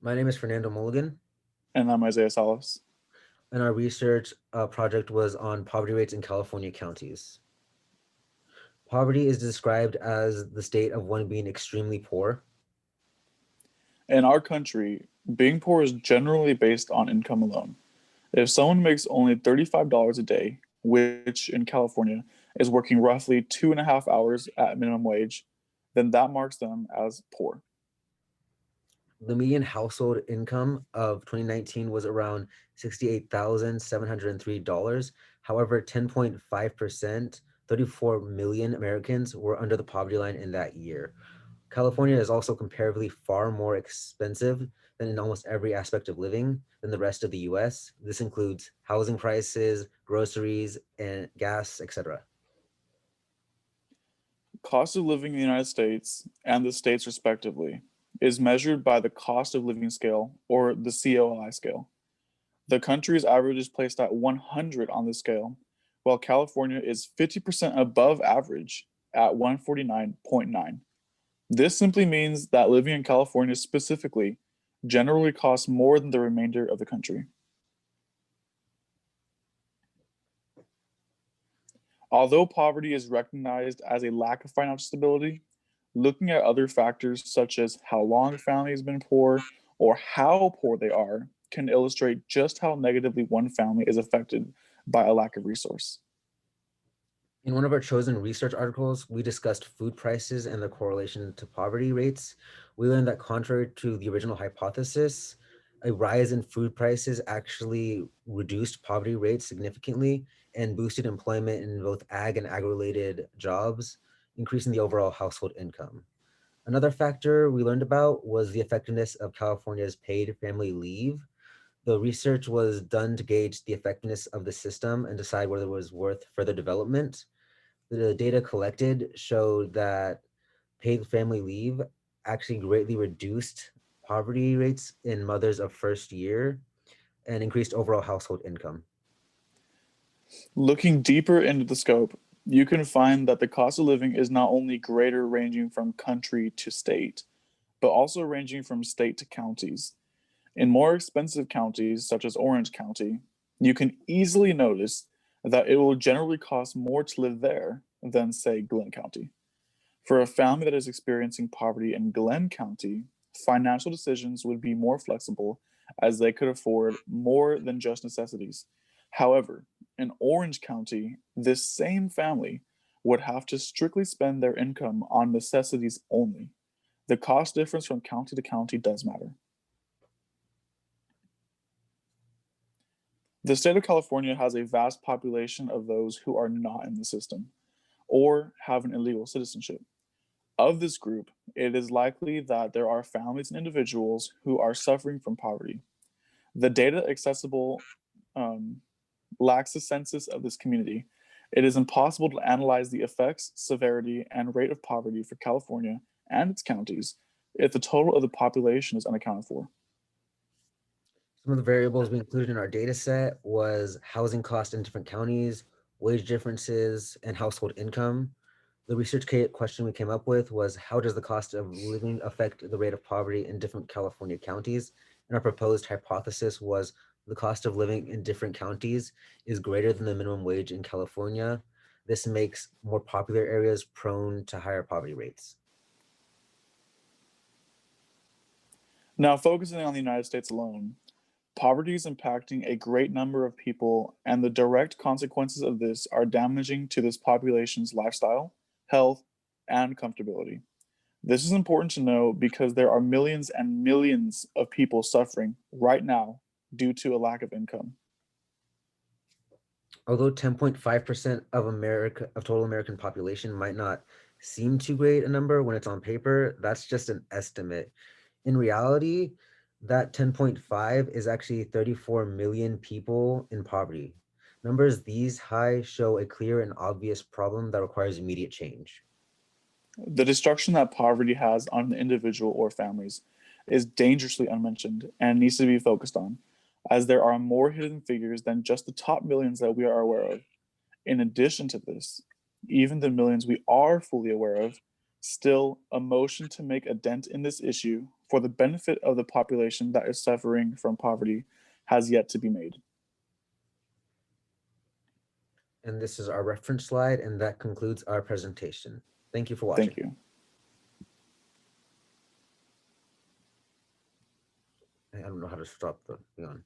My name is Fernando Mulligan, And I'm Isaiah Salas. and our research project was on poverty rates in California counties. Poverty is described as the state of one being extremely poor. In our country, being poor is generally based on income alone. If someone makes only $35 a day, which in California is working roughly 2.5 hours at minimum wage, then that marks them as poor. The median household income of 2019 was around $68,703. However, 10.5%, 34 million Americans were under the poverty line in that year. California is also comparatively far more expensive than in almost every aspect of living than the rest of the US. This includes housing prices, groceries, and gas, etc. Cost of living in the United States and the states respectively is measured by the cost of living scale or the COI scale. The country's average is placed at 100 on this scale, while California is 50% above average at 149.9. This simply means that living in California specifically generally costs more than the remainder of the country. Although poverty is recognized as a lack of financial stability, looking at other factors such as how long a family has been poor or how poor they are can illustrate just how negatively one family is affected by a lack of resource. In one of our chosen research articles, we discussed food prices and their correlation to poverty rates. We learned that contrary to the original hypothesis, a rise in food prices actually reduced poverty rates significantly and boosted employment in both ag and ag-related jobs, increasing the overall household income. Another factor we learned about was the effectiveness of California's paid family leave. The research was done to gauge the effectiveness of the system and decide whether it was worth further development. The data collected showed that paid family leave actually greatly reduced poverty rates in mothers of first year and increased overall household income. Looking deeper into the scope, you can find that the cost of living is not only greater ranging from country to state, but also ranging from state to counties. In more expensive counties, such as Orange County, you can easily notice that it will generally cost more to live there than, say, Glenn County. For a family that is experiencing poverty in Glenn County, financial decisions would be more flexible as they could afford more than just necessities. However, in Orange County, this same family would have to strictly spend their income on necessities only. The cost difference from county to county does matter. The state of California has a vast population of those who are not in the system or have an illegal citizenship. Of this group, it is likely that there are families and individuals who are suffering from poverty. The data accessible um, lacks a census of this community. It is impossible to analyze the effects, severity, and rate of poverty for California and its counties if the total of the population is unaccounted for. Some of the variables we included in our data set was housing cost in different counties, wage differences, and household income. The research question we came up with was how does the cost of living affect the rate of poverty in different California counties? And our proposed hypothesis was the cost of living in different counties is greater than the minimum wage in California. This makes more popular areas prone to higher poverty rates. Now, focusing on the United States alone, poverty is impacting a great number of people, and the direct consequences of this are damaging to this population's lifestyle, health, and comfortability. This is important to know because there are millions and millions of people suffering right now due to a lack of income. Although 10.5% of total American population might not seem too great a number when it's on paper, that's just an estimate. In reality, that 10.5 is actually 34 million people in poverty. Numbers these high show a clear and obvious problem that requires immediate change. The destruction that poverty has on the individual or families is dangerously unmentioned and needs to be focused on, as there are more hidden figures than just the top millions that we are aware of. In addition to this, even the millions we are fully aware of, still, a motion to make a dent in this issue for the benefit of the population that is suffering from poverty has yet to be made. And this is our reference slide, and that concludes our presentation. Thank you for Thank watching. you. I don't know how to stop the beyond.